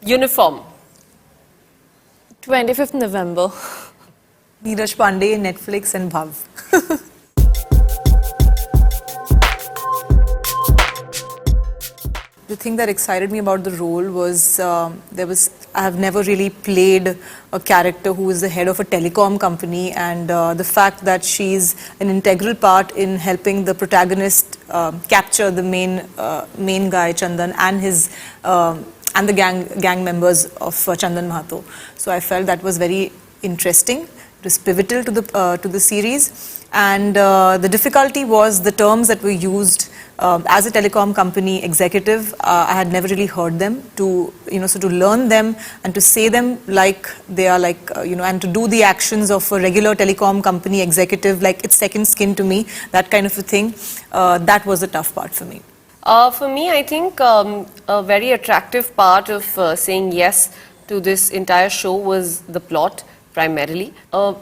Uniform. 25th November. Neeraj Pandey, Netflix and Bhav. The thing that excited me about the role was I have never really played a character who is the head of a telecom company, and the fact that she's an integral part in helping the protagonist capture the main guy Chandan and his and the gang members of Chandan Mahato. So I felt that was very interesting. It was pivotal to the series, and the difficulty was the terms that were used. As a telecom company executive, I had never really heard them. So to learn them and to say them like they are, like and to do the actions of a regular telecom company executive, like it's second skin to me, that kind of a thing. That was the tough part for me. For me, I think a very attractive part of saying yes to this entire show was the plot, primarily.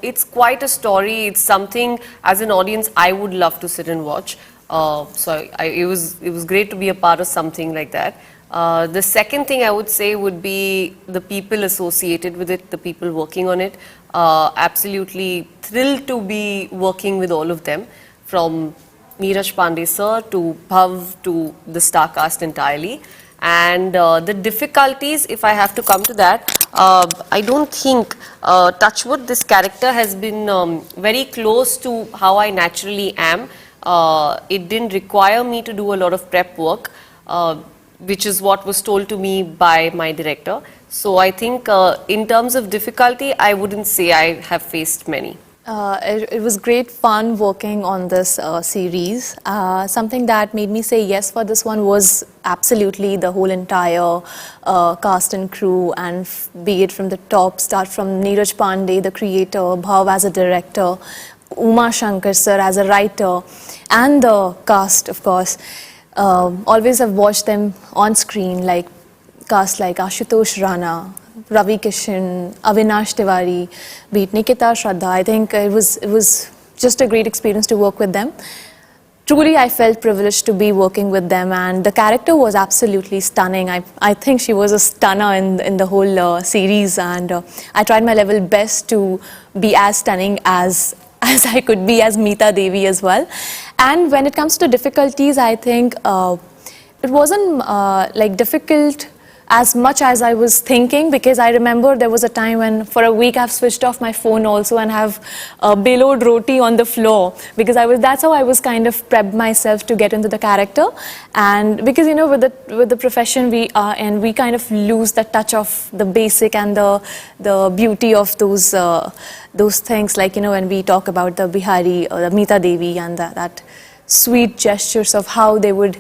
It's quite a story. It's something, as an audience, I would love to sit and watch. So it was great to be a part of something like that. The second thing I would say would be the people associated with it, the people working on it. Absolutely thrilled to be working with all of them, from Neeraj Pandey sir to Bhav to the star cast entirely. And the difficulties, if I have to come to that, I don't think, touchwood, this character has been very close to how I naturally am. It didn't require me to do a lot of prep work, which is what was told to me by my director. So I think in terms of difficulty, I wouldn't say I have faced many. It was great fun working on this series. Something that made me say yes for this one was absolutely the whole entire cast and crew, and be it from the top, start from Neeraj Pandey, the creator, Bhav as a director, Uma Shankar sir as a writer, and the cast, of course. Always have watched them on screen, like cast like Ashutosh Rana, Ravi Kishan, Avinash Tiwari, be it Nikita, Shraddha. I think it was just a great experience to work with them. Truly, I felt privileged to be working with them, and the character was absolutely stunning. I think she was a stunner in the whole series, and I tried my level best to be as stunning as I could be as Meeta Devi as well. And when it comes to difficulties, I think it wasn't like difficult as much as I was thinking, because I remember there was a time when for a week I've switched off my phone also and have bellowed roti on the floor, because that's how I was kind of prepped myself to get into the character. And because with the profession we are, and we kind of lose the touch of the basic and the beauty of those things, like when we talk about the Bihari or the Meeta Devi and that sweet gestures of how they would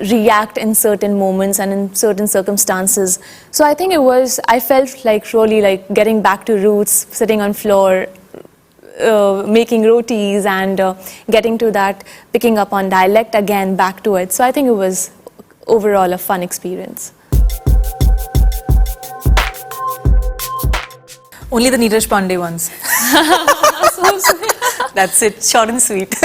react in certain moments and in certain circumstances. So I think I felt like really like getting back to roots, sitting on floor, making rotis, and getting to that, picking up on dialect again, back to it. So I think it was overall a fun experience. Only the Neeraj Pandey ones. That's it, short and sweet.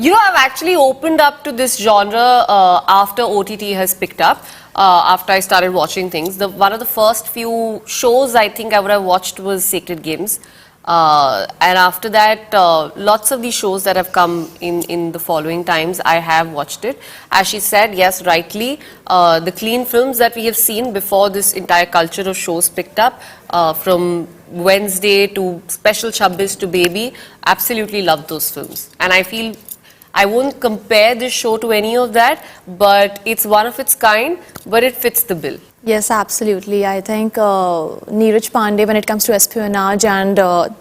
I've actually opened up to this genre after OTT has picked up, after I started watching things. One of the first few shows I think I would have watched was Sacred Games. And after that, lots of these shows that have come in the following times, I have watched it. As she said, yes, rightly, the clean films that we have seen before this entire culture of shows picked up, from Wednesday to Special Chabbis to Baby, absolutely love those films. And I feel I won't compare this show to any of that, but it's one of its kind, but it fits the bill. Yes, absolutely. I think Neeraj Pandey, when it comes to espionage and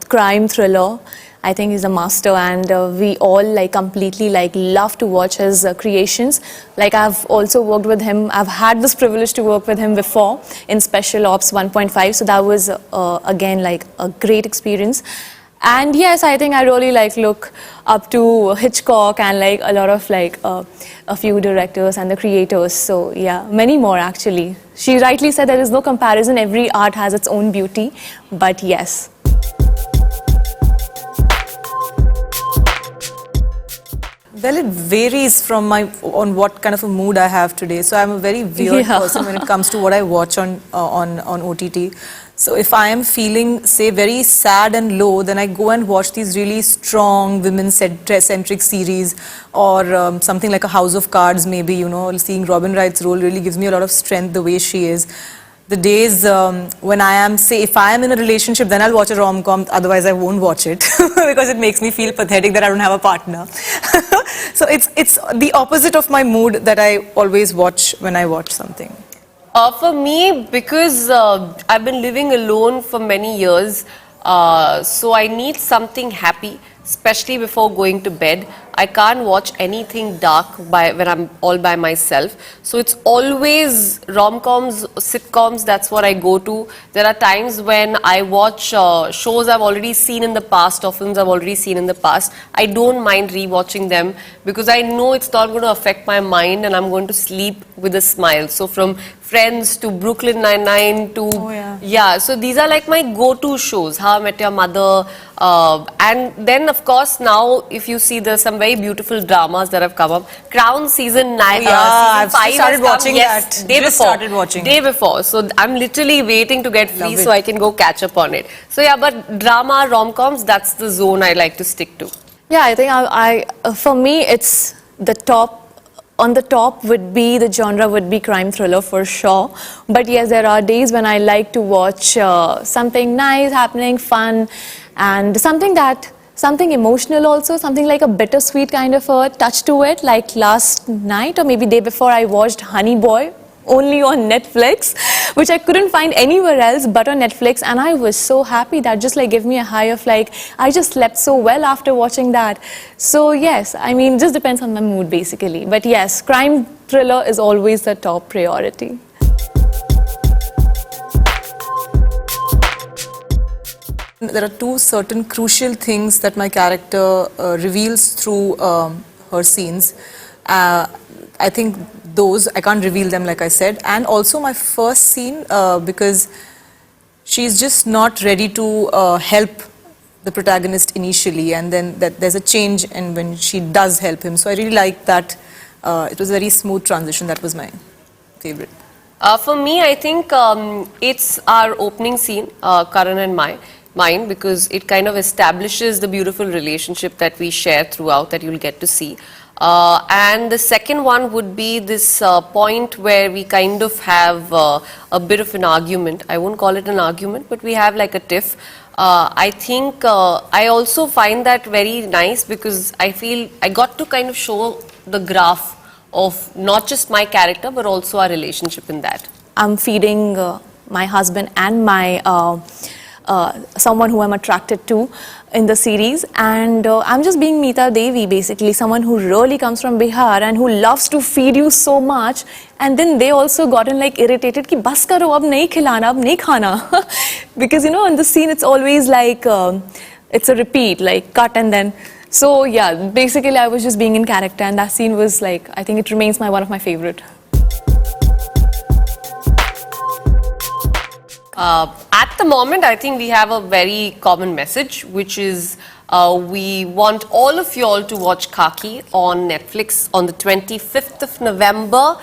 crime thriller, I think he's a master, and we all completely love to watch his creations. Like, I've also worked with him. I've had this privilege to work with him before in Special Ops 1.5, so that was again a great experience. And yes, I think I really look up to Hitchcock and a lot of a few directors and the creators. So yeah, many more actually. She rightly said there is no comparison. Every art has its own beauty, but yes. Well, it varies from on what kind of a mood I have today. So I'm a very weird Yeah. person when it comes to what I watch on OTT. So if I am feeling, say, very sad and low, then I go and watch these really strong women-centric series, or something like a House of Cards. Maybe, you know, seeing Robin Wright's role really gives me a lot of strength the way she is. The days when I am, say, if I am in a relationship, then I'll watch a rom-com, otherwise I won't watch it because it makes me feel pathetic that I don't have a partner. So it's the opposite of my mood that I always watch when I watch something. For me, because I've been living alone for many years, so I need something happy, especially before going to bed. I can't watch anything dark when I'm all by myself. So it's always rom-coms, sitcoms, that's what I go to. There are times when I watch shows I've already seen in the past, or films I've already seen in the past. I don't mind rewatching them because I know it's not going to affect my mind and I'm going to sleep with a smile. So from Friends to Brooklyn Nine-Nine to... Oh, yeah. Yeah, so these are like my go-to shows. How I Met Your Mother. And then, of course, now if you see, there's some very beautiful dramas that have come up. Crown season 9, Yeah, I've season 5 started has come, watching yes, that. Day Just before. started watching. Day before. So I'm literally waiting to get free Love so it. I can go catch up on it. So yeah, but drama, rom-coms, that's the zone I like to stick to. Yeah, I think for me, it's the top. On the top would be, the genre would be crime thriller for sure. But yes, there are days when I like to watch something nice happening, fun, and something emotional also, something like a bittersweet kind of a touch to it. Like last night or maybe day before, I watched Honey Boy, only on Netflix, which I couldn't find anywhere else but on Netflix, and I was so happy. That just like gave me a high of like, I just slept so well after watching that. So yes, I mean, just depends on my mood basically. But yes, crime thriller is always the top priority. There are two certain crucial things that my character reveals through her scenes. I think those, I can't reveal them like I said. And also my first scene, because she's just not ready to help the protagonist initially, and then there's a change and when she does help him. So I really like that. It was a very smooth transition. That was my favorite. For me, I think it's our opening scene, Karan and mine, because it kind of establishes the beautiful relationship that we share throughout, that you'll get to see. And the second one would be this point where we kind of have a bit of an argument. I won't call it an argument, but we have like a tiff. I think I also find that very nice because I feel I got to kind of show the graph of not just my character but also our relationship in that. I'm feeding my husband and my someone who I'm attracted to in the series, and I'm just being Meeta Devi, basically someone who really comes from Bihar and who loves to feed you so much, and then they also gotten like irritated ki bas karo, ab nahi khilana, ab nahi khana. Because you know, in the scene it's always like it's a repeat, like cut and then. So yeah, basically I was just being in character, and that scene was like, I think it remains one of my favorite. At the moment, I think we have a very common message, which is we want all of you all to watch Khakee on Netflix on the 25th of November.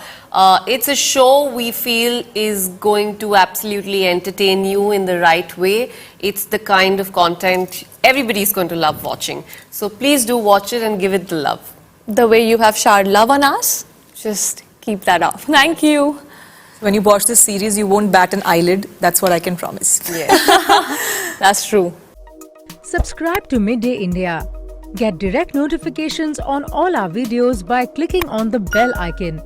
It's a show we feel is going to absolutely entertain you in the right way. It's the kind of content everybody's going to love watching. So please do watch it and give it the love. The way you have showered love on us, just keep that up. Thank you. When you watch this series, you won't bat an eyelid. That's what I can promise. Yeah. That's true. Subscribe to Midday India. Get direct notifications on all our videos by clicking on the bell icon.